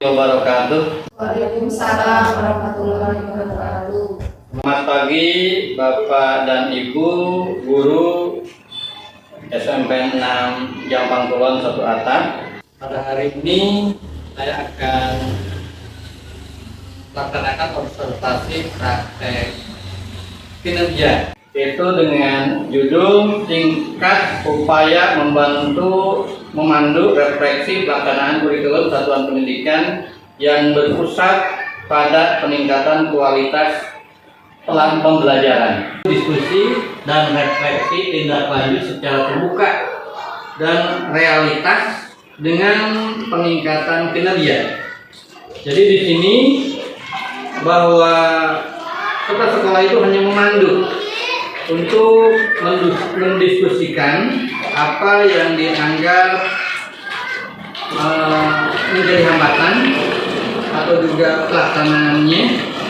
Wabarakatuh. Waalaikumsalam warahmatullahi wabarakatuh. Selamat pagi Bapak dan Ibu guru SMP 6 Jampang Kulon 1 Atap. Pada hari ini saya akan melaksanakan observasi praktek kinerja, yaitu dengan judul tingkat upaya memandu refleksi pelaksanaan kurikulum satuan pendidikan yang berpusat pada peningkatan kualitas pembelajaran, diskusi dan refleksi tindak lanjut secara terbuka dan realitas dengan peningkatan kinerja. Jadi di sini bahwa sekolah itu hanya memandu untuk mendiskusikan apa yang dianggap menjadi hambatan atau juga pelaksanaannya,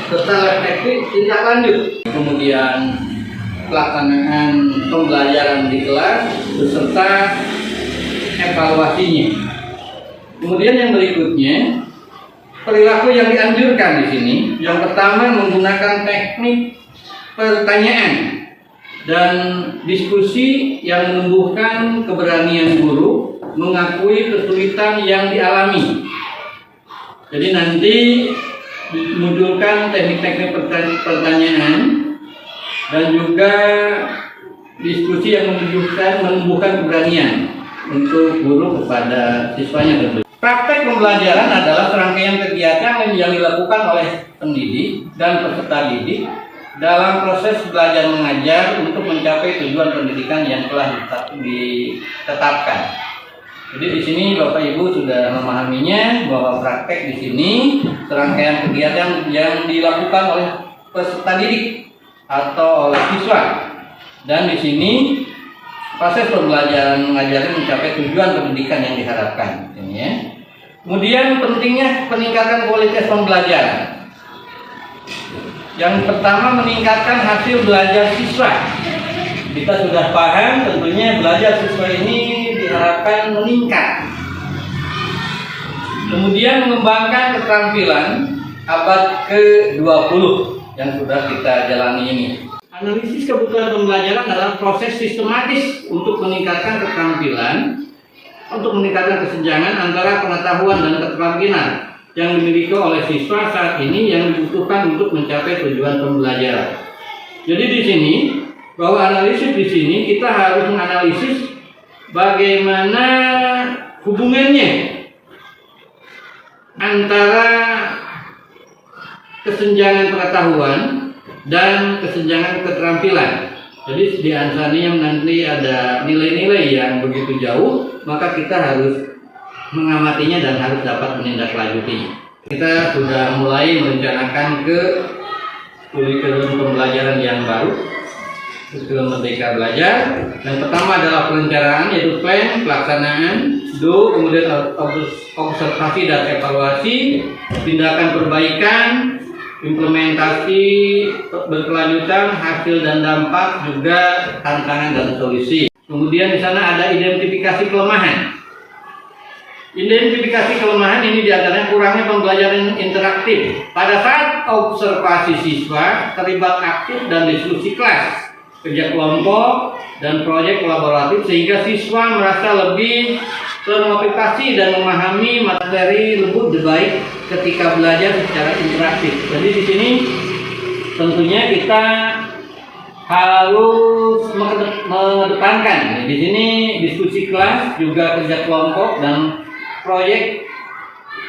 serta refleksi tindak lanjut, kemudian pelaksanaan pembelajaran di kelas beserta evaluasinya. Kemudian yang berikutnya, perilaku yang dianjurkan di sini. Yang pertama, menggunakan teknik pertanyaan dan diskusi yang menumbuhkan keberanian guru mengakui kesulitan yang dialami. Jadi nanti dimunculkan teknik-teknik pertanyaan dan juga diskusi yang menumbuhkan keberanian untuk guru kepada siswanya tentu. Praktek pembelajaran adalah serangkaian kegiatan yang dilakukan oleh pendidik dan peserta didik dalam proses belajar mengajar untuk mencapai tujuan pendidikan yang telah ditetapkan. Jadi di sini Bapak Ibu sudah memahaminya bahwa praktek di sini serangkaian kegiatan yang dilakukan oleh peserta didik atau oleh siswa, dan di sini proses pembelajaran mengajar mencapai tujuan pendidikan yang diharapkan. Ini ya. Kemudian pentingnya peningkatan kualitas pembelajaran. Yang pertama, meningkatkan hasil belajar siswa. Kita sudah paham tentunya belajar siswa ini diharapkan meningkat. Kemudian mengembangkan keterampilan abad ke-20 yang sudah kita jalani ini. Analisis kebutuhan pembelajaran adalah proses sistematis untuk meningkatkan keterampilan, untuk meningkatkan kesenjangan antara pengetahuan dan keterampilan yang dimiliki oleh siswa saat ini yang dibutuhkan untuk mencapai tujuan pembelajaran. Jadi di sini bahwa analisis di sini kita harus menganalisis bagaimana hubungannya antara kesenjangan pengetahuan dan kesenjangan keterampilan. Jadi di antaranya nanti ada nilai-nilai yang begitu jauh, maka kita harus mengamatinya dan harus dapat menindaklanjutinya. Kita sudah mulai merencanakan ke kurikulum pembelajaran yang baru, kurikulum Merdeka Belajar. Yang pertama adalah perencanaan, yaitu plan, pelaksanaan, do, kemudian observasi dan evaluasi, tindakan perbaikan, implementasi berkelanjutan, hasil dan dampak, juga tantangan dan solusi. Kemudian di sana ada identifikasi kelemahan. Identifikasi kelemahan ini diantaranya kurangnya pembelajaran interaktif. Pada saat observasi siswa terlibat aktif dan diskusi kelas, kerja kelompok, dan proyek kolaboratif sehingga siswa merasa lebih termotivasi dan memahami materi lebih baik ketika belajar secara interaktif. Jadi di sini tentunya kita harus mengedepankan di sini diskusi kelas, juga kerja kelompok dan proyek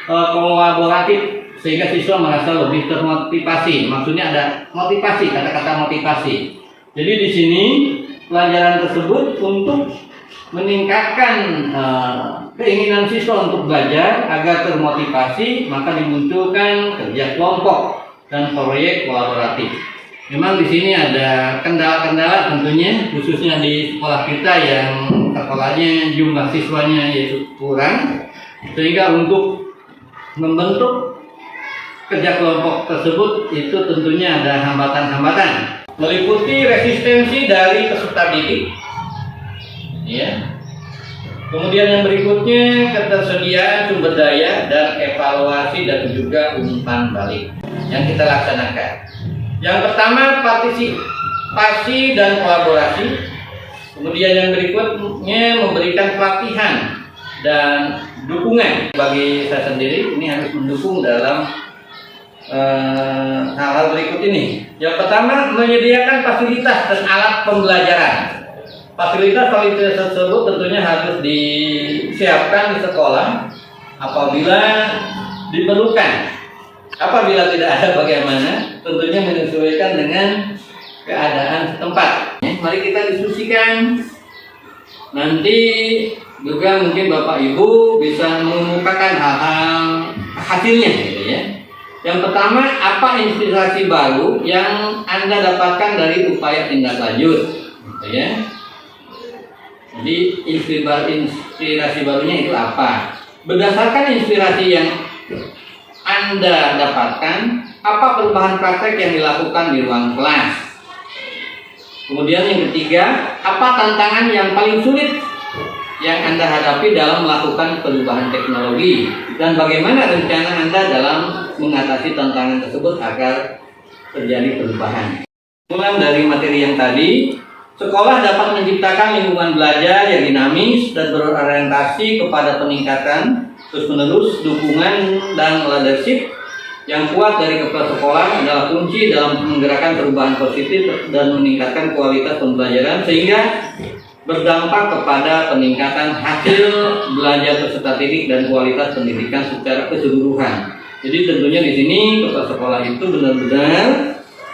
kolaboratif sehingga siswa merasa lebih termotivasi. Maksudnya ada motivasi, kata-kata motivasi. Jadi di sini pelajaran tersebut untuk meningkatkan keinginan siswa untuk belajar agar termotivasi, maka dimunculkan kerja kelompok dan proyek kolaboratif. Memang di sini ada kendala-kendala tentunya, khususnya di sekolah kita yang sekolahnya jumlah siswanya yaitu kurang, sehingga untuk membentuk kerja kelompok tersebut itu tentunya ada hambatan-hambatan, meliputi resistensi dari peserta didik, ya, Kemudian yang berikutnya ketersediaan sumber daya dan evaluasi dan juga umpan balik yang kita laksanakan. Yang pertama partisipasi dan kolaborasi. Kemudian yang berikutnya memberikan pelatihan dan dukungan. Bagi saya sendiri ini harus mendukung dalam hal-hal berikut ini. Yang pertama menyediakan fasilitas dan alat pembelajaran. Fasilitas tersebut tentunya harus disiapkan di sekolah apabila diperlukan. Apabila tidak ada bagaimana, tentunya menyesuaikan dengan keadaan setempat. Mari kita diskusikan. Nanti juga mungkin Bapak Ibu bisa mengemukakan hal-hal hasilnya gitu ya. Yang pertama, apa inspirasi baru yang Anda dapatkan dari upaya tindak lanjut gitu ya. Jadi inspirasi barunya itu apa? Berdasarkan inspirasi yang Anda dapatkan, apa perubahan praktek yang dilakukan di ruang kelas? Kemudian yang ketiga, apa tantangan yang paling sulit yang Anda hadapi dalam melakukan perubahan teknologi? Dan bagaimana rencana Anda dalam mengatasi tantangan tersebut agar terjadi perubahan? Mulai dari materi yang tadi, sekolah dapat menciptakan lingkungan belajar yang dinamis dan berorientasi kepada peningkatan terus-menerus dukungan dan leadership yang kuat dari kepala sekolah adalah kunci dalam menggerakkan perubahan positif dan meningkatkan kualitas pembelajaran sehingga berdampak kepada peningkatan hasil belajar peserta didik dan kualitas pendidikan secara keseluruhan. Jadi tentunya di sini kepala sekolah itu benar-benar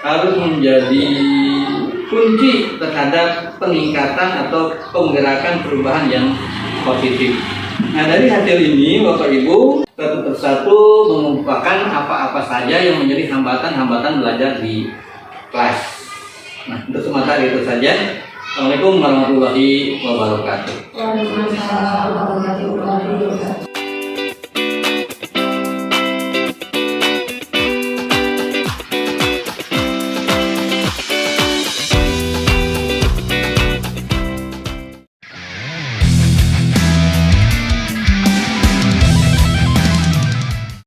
harus menjadi kunci terhadap peningkatan atau penggerakan perubahan yang positif. Nah, dari hasil ini Bapak Ibu satu persatu mengumpulkan apa-apa saja yang menjadi hambatan-hambatan belajar di kelas. Nah, untuk sementara itu saja. Assalamualaikum warahmatullahi wabarakatuh. Waalaikumsalam warahmatullahi wabarakatuh.